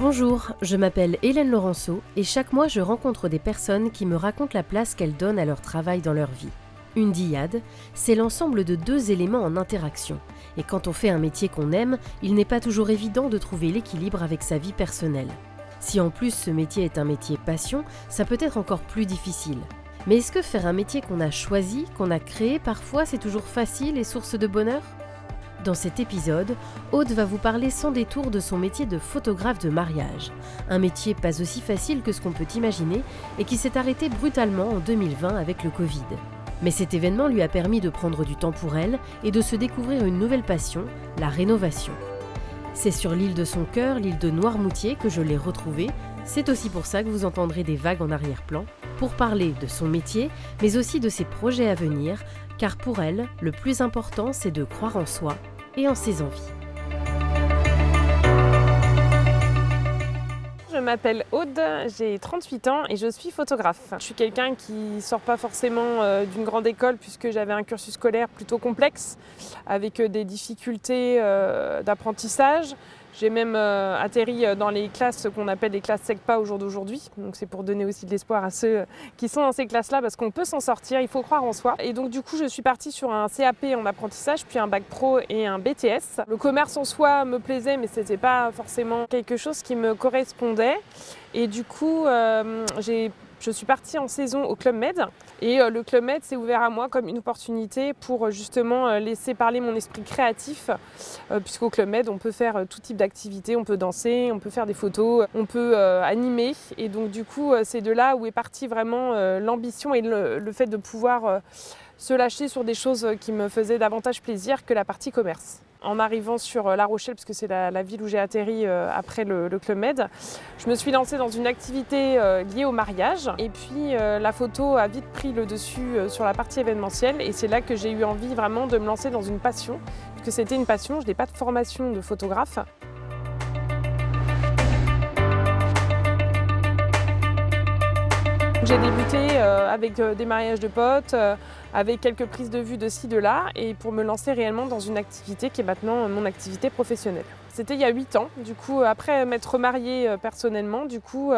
Bonjour, je m'appelle Hélène Laurenceau et chaque mois je rencontre des personnes qui me racontent la place qu'elles donnent à leur travail dans leur vie. Une dyade, c'est l'ensemble de deux éléments en interaction. Et quand on fait un métier qu'on aime, il n'est pas toujours évident de trouver l'équilibre avec sa vie personnelle. Si en plus ce métier est un métier passion, ça peut être encore plus difficile. Mais est-ce que faire un métier qu'on a choisi, qu'on a créé, parfois c'est toujours facile et source de bonheur ? Dans cet épisode, Aude va vous parler sans détour de son métier de photographe de mariage. Un métier pas aussi facile que ce qu'on peut imaginer et qui s'est arrêté brutalement en 2020 avec le Covid. Mais cet événement lui a permis de prendre du temps pour elle et de se découvrir une nouvelle passion, la rénovation. C'est sur l'île de son cœur, l'île de Noirmoutier, que je l'ai retrouvée. C'est aussi pour ça que vous entendrez des vagues en arrière-plan, pour parler de son métier, mais aussi de ses projets à venir, car pour elle, le plus important, c'est de croire en soi et en ses envies. Je m'appelle Aude, j'ai 38 ans et je suis photographe. Je suis quelqu'un qui ne sort pas forcément d'une grande école puisque j'avais un cursus scolaire plutôt complexe avec des difficultés d'apprentissage. J'ai même atterri dans les classes qu'on appelle les classes SECPA au jour d'aujourd'hui. Donc c'est pour donner aussi de l'espoir à ceux qui sont dans ces classes-là parce qu'on peut s'en sortir, il faut croire en soi. Et donc du coup je suis partie sur un CAP en apprentissage, puis un bac pro et un BTS. Le commerce en soi me plaisait mais c'était pas forcément quelque chose qui me correspondait. Et du coup je suis partie en saison au Club Med et le Club Med s'est ouvert à moi comme une opportunité pour justement laisser parler mon esprit créatif puisqu'au Club Med on peut faire tout type d'activités, on peut danser, on peut faire des photos, on peut animer et donc du coup c'est de là où est partie vraiment l'ambition et le fait de pouvoir se lâcher sur des choses qui me faisaient davantage plaisir que la partie commerce. En arrivant sur La Rochelle, parce que c'est la ville où j'ai atterri après le Club Med, je me suis lancée dans une activité liée au mariage. Et puis la photo a vite pris le dessus sur la partie événementielle. Et c'est là que j'ai eu envie vraiment de me lancer dans une passion. Parce que c'était une passion, je n'ai pas de formation de photographe. J'ai débuté avec des mariages de potes, avec quelques prises de vue de ci, de là, et pour me lancer réellement dans une activité qui est maintenant mon activité professionnelle. C'était il y a 8 ans, du coup, après m'être mariée personnellement, du coup,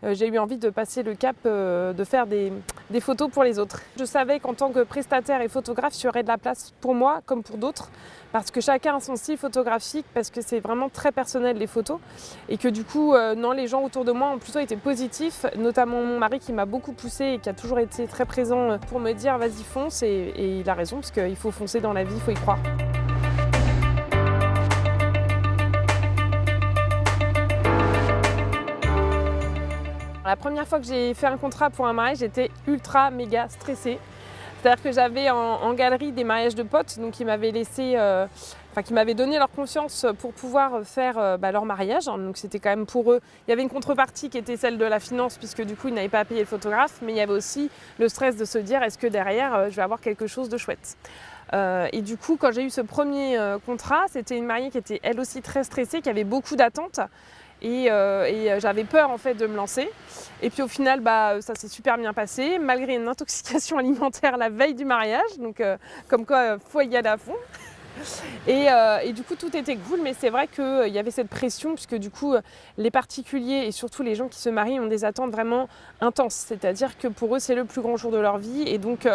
j'ai eu envie de passer le cap de faire des photos pour les autres. Je savais qu'en tant que prestataire et photographe, il y aurait de la place pour moi comme pour d'autres, parce que chacun a son style photographique, parce que c'est vraiment très personnel les photos, et que du coup, non, les gens autour de moi ont plutôt été positifs, notamment mon mari qui m'a beaucoup poussée et qui a toujours été très présent pour me dire vas-y fonce, et il a raison, parce qu'il faut foncer dans la vie, il faut y croire. La première fois que j'ai fait un contrat pour un mariage, j'étais ultra méga stressée. C'est-à-dire que j'avais en galerie des mariages de potes, donc qui m'avaient qui m'avaient donné leur confiance pour pouvoir faire leur mariage. Donc c'était quand même pour eux. Il y avait une contrepartie qui était celle de la finance, puisque du coup ils n'avaient pas à payer le photographe, mais il y avait aussi le stress de se dire est-ce que derrière je vais avoir quelque chose de chouette. Et du coup, quand j'ai eu ce premier contrat, c'était une mariée qui était elle aussi très stressée, qui avait beaucoup d'attentes. Et j'avais peur en fait de me lancer. Et puis au final, ça s'est super bien passé, malgré une intoxication alimentaire la veille du mariage. Donc comme quoi, faut y aller à fond. Et du coup, tout était cool, mais c'est vrai qu'il y avait cette pression, puisque du coup, les particuliers et surtout les gens qui se marient ont des attentes vraiment intenses. C'est-à-dire que pour eux, c'est le plus grand jour de leur vie. Et donc,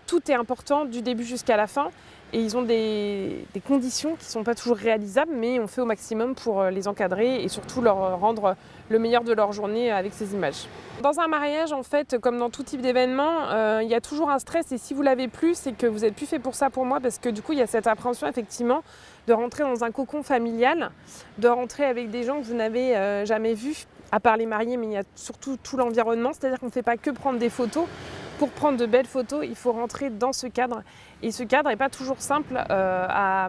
tout est important du début jusqu'à la fin. Et ils ont des conditions qui ne sont pas toujours réalisables, mais on fait au maximum pour les encadrer et surtout leur rendre le meilleur de leur journée avec ces images. Dans un mariage, en fait, comme dans tout type d'événement, il y a toujours un stress, et si vous l'avez plus, c'est que vous n'êtes plus fait pour ça pour moi, parce que du coup, il y a cette appréhension effectivement de rentrer dans un cocon familial, de rentrer avec des gens que vous n'avez jamais vus, à part les mariés, mais il y a surtout tout l'environnement, c'est-à-dire qu'on ne fait pas que prendre des photos. Pour prendre de belles photos, il faut rentrer dans ce cadre. Et ce cadre n'est pas toujours simple à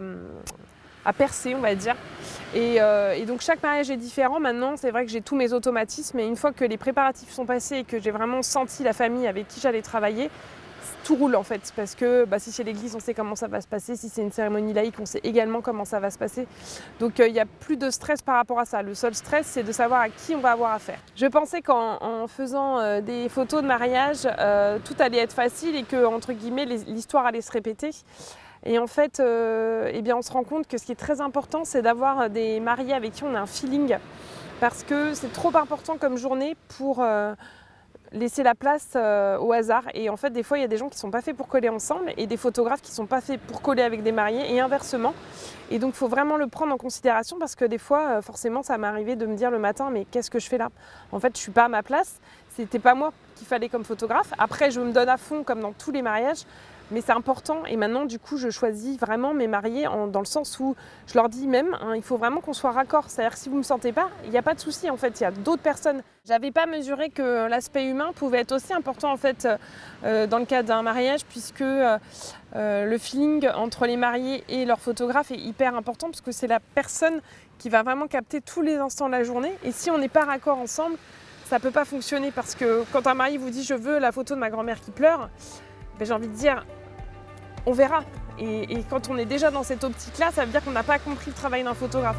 percer, on va dire. Et donc chaque mariage est différent. Maintenant, c'est vrai que j'ai tous mes automatismes. Et une fois que les préparatifs sont passés et que j'ai vraiment senti la famille avec qui j'allais travailler, tout roule en fait. Parce que si c'est l'église, on sait comment ça va se passer. Si c'est une cérémonie laïque, on sait également comment ça va se passer. Donc il n'y a plus de stress par rapport à ça. Le seul stress, c'est de savoir à qui on va avoir affaire. Je pensais qu'en faisant des photos de mariage, tout allait être facile et que, entre guillemets, l'histoire allait se répéter. Et en fait, eh bien, on se rend compte que ce qui est très important, c'est d'avoir des mariés avec qui on a un feeling. Parce que c'est trop important comme journée pour laisser la place au hasard. Et en fait, des fois, il y a des gens qui ne sont pas faits pour coller ensemble et des photographes qui ne sont pas faits pour coller avec des mariés et inversement. Et donc, il faut vraiment le prendre en considération parce que des fois, forcément, ça m'est arrivé de me dire le matin, mais qu'est-ce que je fais là? En fait, je ne suis pas à ma place. C'était pas moi qu'il fallait comme photographe. Après, je me donne à fond comme dans tous les mariages. Mais c'est important et maintenant du coup je choisis vraiment mes mariés dans le sens où je leur dis même il faut vraiment qu'on soit raccord. C'est-à-dire que si vous ne me sentez pas, il n'y a pas de souci en fait, il y a d'autres personnes. J'avais pas mesuré que l'aspect humain pouvait être aussi important en fait dans le cadre d'un mariage puisque le feeling entre les mariés et leur photographe est hyper important parce que c'est la personne qui va vraiment capter tous les instants de la journée et si on n'est pas raccord ensemble, ça ne peut pas fonctionner parce que quand un mari vous dit je veux la photo de ma grand-mère qui pleure, j'ai envie de dire, on verra. Et quand on est déjà dans cette optique-là, ça veut dire qu'on n'a pas compris le travail d'un photographe.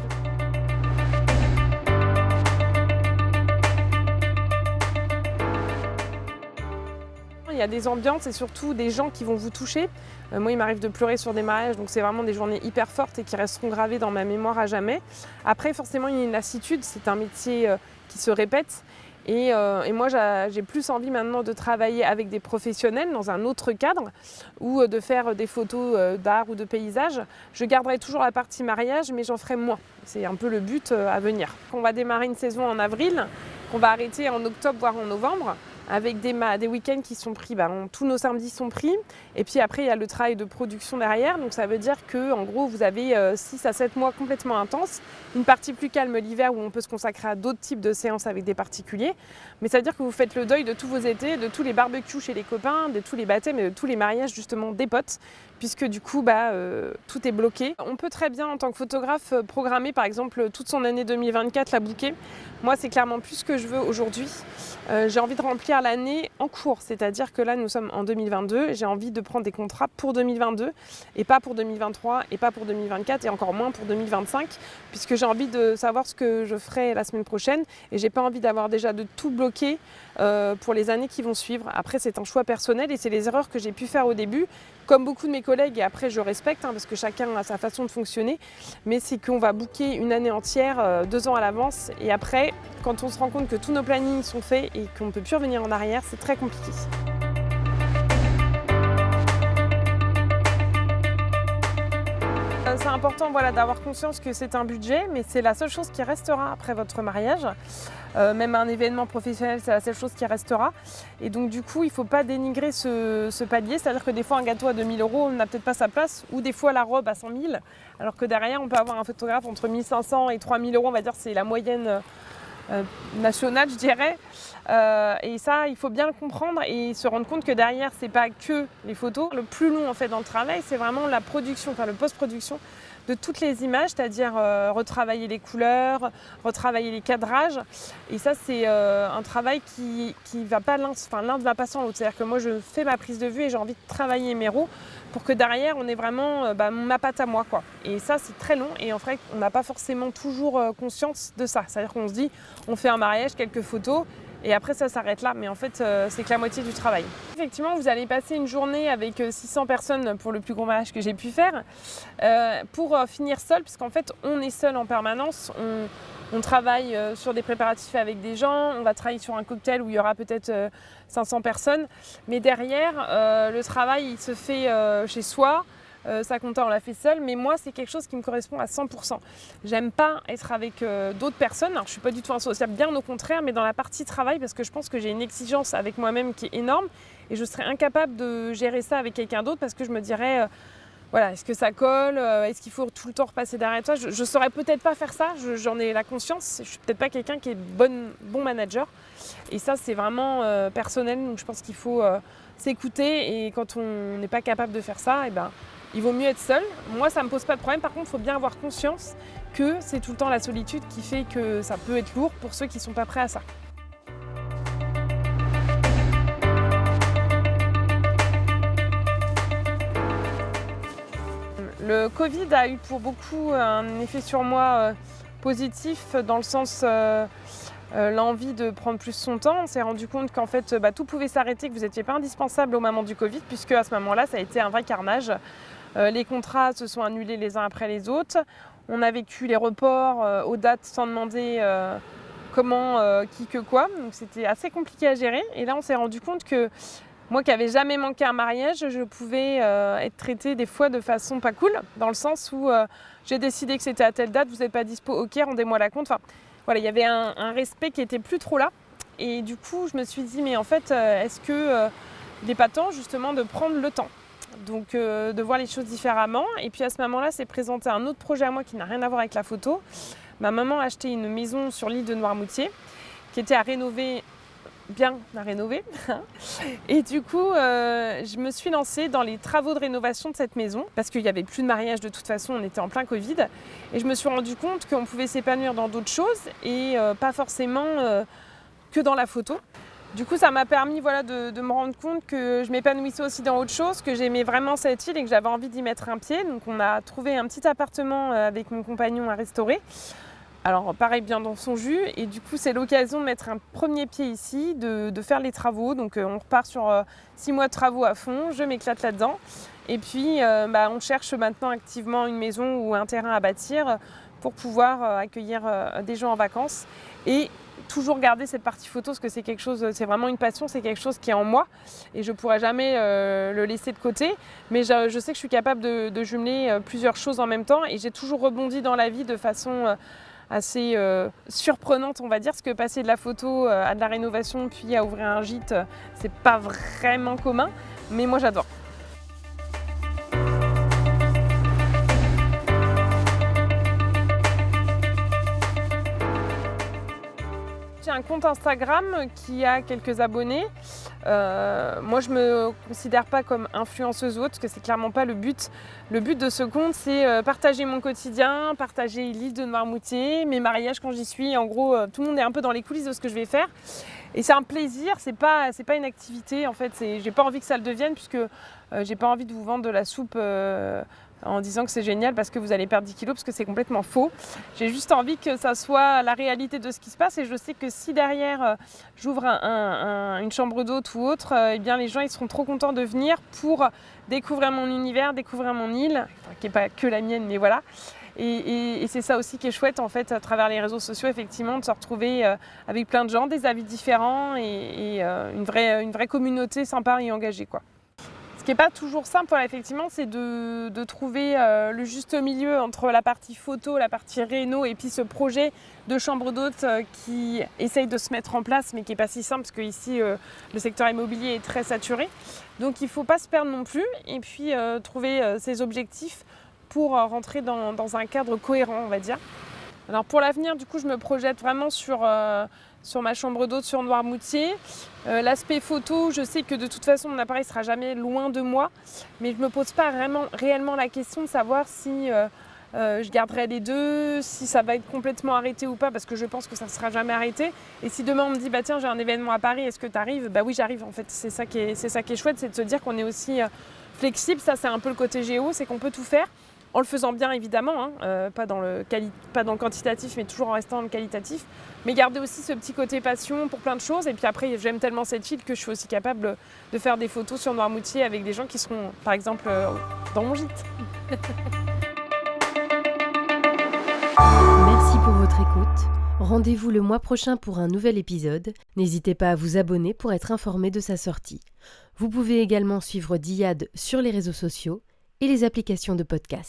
Il y a des ambiances et surtout des gens qui vont vous toucher. Moi, il m'arrive de pleurer sur des mariages, donc c'est vraiment des journées hyper fortes et qui resteront gravées dans ma mémoire à jamais. Après, forcément, il y a une lassitude, c'est un métier qui se répète. Et moi, j'ai plus envie maintenant de travailler avec des professionnels dans un autre cadre ou de faire des photos d'art ou de paysage. Je garderai toujours la partie mariage, mais j'en ferai moins. C'est un peu le but à venir. On va démarrer une saison en avril, qu'on va arrêter en octobre, voire en novembre, avec des week-ends qui sont pris, tous nos samedis sont pris. Et puis après, il y a le travail de production derrière. Donc ça veut dire qu'en gros, vous avez 6 à 7 mois complètement intenses. Une partie plus calme l'hiver où on peut se consacrer à d'autres types de séances avec des particuliers. Mais ça veut dire que vous faites le deuil de tous vos étés, de tous les barbecues chez les copains, de tous les baptêmes et de tous les mariages justement des potes. Puisque du coup, tout est bloqué. On peut très bien, en tant que photographe, programmer par exemple toute son année 2024, la booker. Moi, c'est clairement plus ce que je veux aujourd'hui. J'ai envie de remplir l'année en cours, c'est-à-dire que là, nous sommes en 2022. J'ai envie de prendre des contrats pour 2022 et pas pour 2023 et pas pour 2024 et encore moins pour 2025, puisque j'ai envie de savoir ce que je ferai la semaine prochaine et j'ai pas envie d'avoir déjà de tout bloqué pour les années qui vont suivre. Après, c'est un choix personnel et c'est les erreurs que j'ai pu faire au début, comme beaucoup de mes collègues, et après je respecte parce que chacun a sa façon de fonctionner, mais c'est qu'on va booker une année entière, 2 ans à l'avance, et après, quand on se rend compte que tous nos plannings sont faits et qu'on ne peut plus revenir en arrière, c'est très compliqué. C'est important d'avoir conscience que c'est un budget, mais c'est la seule chose qui restera après votre mariage. Même un événement professionnel, c'est la seule chose qui restera. Et donc du coup, il ne faut pas dénigrer ce palier. C'est-à-dire que des fois, un gâteau à 2 000 € n'a peut-être pas sa place, ou des fois la robe à 100 000, alors que derrière, on peut avoir un photographe entre 1 500 et 3 000 €, on va dire, c'est la moyenne nationale, je dirais. Et ça, il faut bien le comprendre et se rendre compte que derrière, c'est pas que les photos. Le plus long en fait dans le travail, c'est vraiment la production, le post-production de toutes les images, c'est-à-dire retravailler les couleurs, retravailler les cadrages. Et ça, c'est un travail qui va pas l'un ne va pas sans l'autre. C'est-à-dire que moi, je fais ma prise de vue et j'ai envie de travailler mes RAW pour que derrière, on ait vraiment ma patte à moi, quoi. Et ça, c'est très long et en fait, on n'a pas forcément toujours conscience de ça. C'est-à-dire qu'on se dit, on fait un mariage, quelques photos, et après ça s'arrête là, mais en fait c'est que la moitié du travail. Effectivement, vous allez passer une journée avec 600 personnes pour le plus gros mariage que j'ai pu faire, pour finir seul, puisqu'en fait on est seul en permanence, on travaille sur des préparatifs avec des gens, on va travailler sur un cocktail où il y aura peut-être 500 personnes, mais derrière le travail il se fait chez soi. Ça compta, on l'a fait seul, mais moi c'est quelque chose qui me correspond à 100%. J'aime pas être avec d'autres personnes, alors je suis pas du tout insociable, bien au contraire, mais dans la partie travail, parce que je pense que j'ai une exigence avec moi-même qui est énorme, et je serais incapable de gérer ça avec quelqu'un d'autre, parce que je me dirais, est-ce que ça colle, est-ce qu'il faut tout le temps repasser derrière toi, je saurais peut-être pas faire ça, j'en ai la conscience, je suis peut-être pas quelqu'un qui est bon manager, et ça c'est vraiment personnel, donc je pense qu'il faut s'écouter, et quand on n'est pas capable de faire ça, il vaut mieux être seul. Moi, ça ne me pose pas de problème. Par contre, il faut bien avoir conscience que c'est tout le temps la solitude qui fait que ça peut être lourd pour ceux qui ne sont pas prêts à ça. Le Covid a eu pour beaucoup un effet sur moi positif dans le sens l'envie de prendre plus son temps. On s'est rendu compte qu'en fait tout pouvait s'arrêter, que vous n'étiez pas indispensable au moment du Covid, puisque à ce moment-là ça a été un vrai carnage. Les contrats se sont annulés les uns après les autres. On a vécu les reports aux dates sans demander comment, qui, que quoi. Donc c'était assez compliqué à gérer. Et là, on s'est rendu compte que moi qui n'avais jamais manqué un mariage, je pouvais être traitée des fois de façon pas cool, dans le sens où j'ai décidé que c'était à telle date, vous n'êtes pas dispo, ok, rendez-moi la compte. Enfin, voilà, il y avait un respect qui était plus trop là. Et du coup, je me suis dit, mais en fait, est-ce que il n'est pas temps justement de prendre le temps, donc de voir les choses différemment. Et puis à ce moment-là, s'est présenté un autre projet à moi qui n'a rien à voir avec la photo. Ma maman a acheté une maison sur l'île de Noirmoutier qui était à rénover, bien à rénover. Et du coup, je me suis lancée dans les travaux de rénovation de cette maison parce qu'il n'y avait plus de mariage de toute façon, on était en plein Covid. Et je me suis rendu compte qu'on pouvait s'épanouir dans d'autres choses et pas forcément que dans la photo. Du coup, ça m'a permis de me rendre compte que je m'épanouissais aussi dans autre chose, que j'aimais vraiment cette île et que j'avais envie d'y mettre un pied. Donc on a trouvé un petit appartement avec mon compagnon à restaurer. Alors pareil, bien dans son jus. Et du coup, c'est l'occasion de mettre un premier pied ici, de faire les travaux. Donc on repart sur 6 mois de travaux à fond, je m'éclate là-dedans. Et puis on cherche maintenant activement une maison ou un terrain à bâtir pour pouvoir accueillir des gens en vacances. Et toujours garder cette partie photo parce que c'est vraiment une passion, c'est quelque chose qui est en moi et je ne pourrais jamais le laisser de côté. Mais je sais que je suis capable de jumeler plusieurs choses en même temps et j'ai toujours rebondi dans la vie de façon assez surprenante, on va dire, parce que passer de la photo à de la rénovation puis à ouvrir un gîte, c'est pas vraiment commun, mais moi j'adore. J'ai un compte Instagram qui a quelques abonnés. Moi, je ne me considère pas comme influenceuse ou autre, parce que c'est clairement pas le but. Le but de ce compte, c'est partager mon quotidien, partager l'île de Noirmoutier, mes mariages quand j'y suis. En gros, tout le monde est un peu dans les coulisses de ce que je vais faire. Et c'est un plaisir, c'est pas une activité. En fait, j'ai pas envie que ça le devienne, puisque j'ai pas envie de vous vendre de la soupe en disant que c'est génial parce que vous allez perdre 10 kilos, parce que c'est complètement faux. J'ai juste envie que ça soit la réalité de ce qui se passe et je sais que si derrière j'ouvre une chambre d'hôte ou autre, eh bien les gens ils seront trop contents de venir pour découvrir mon univers, découvrir mon île, enfin, qui n'est pas que la mienne, mais voilà. Et c'est ça aussi qui est chouette en fait à travers les réseaux sociaux, effectivement, de se retrouver avec plein de gens, des avis différents et une vraie communauté sympa et engagée, quoi. Ce qui n'est pas toujours simple, voilà, effectivement, c'est de trouver le juste milieu entre la partie photo, la partie réno et puis ce projet de chambre d'hôte qui essaye de se mettre en place mais qui n'est pas si simple parce qu'ici le secteur immobilier est très saturé. Donc il ne faut pas se perdre non plus et puis trouver ses objectifs pour rentrer dans un cadre cohérent, on va dire. Alors pour l'avenir, du coup, je me projette vraiment sur ma chambre d'hôte sur Noirmoutier. L'aspect photo, je sais que de toute façon, mon appareil ne sera jamais loin de moi, mais je ne me pose pas réellement la question de savoir si je garderai les deux, si ça va être complètement arrêté ou pas, parce que je pense que ça ne sera jamais arrêté. Et si demain on me dit, bah tiens, j'ai un événement à Paris, est-ce que tu arrives ? Bah oui, j'arrive en fait. C'est ça qui est chouette, c'est de se dire qu'on est aussi flexible. Ça, c'est un peu le côté géo, c'est qu'on peut tout faire. En le faisant bien évidemment, pas dans le quantitatif mais toujours en restant dans le qualitatif, mais garder aussi ce petit côté passion pour plein de choses. Et puis après j'aime tellement cette île que je suis aussi capable de faire des photos sur Noirmoutier avec des gens qui seront par exemple dans mon gîte. Merci pour votre écoute. Rendez-vous le mois prochain pour un nouvel épisode. N'hésitez pas à vous abonner pour être informé de sa sortie. Vous pouvez également suivre Diyad sur les réseaux sociaux et les applications de podcast.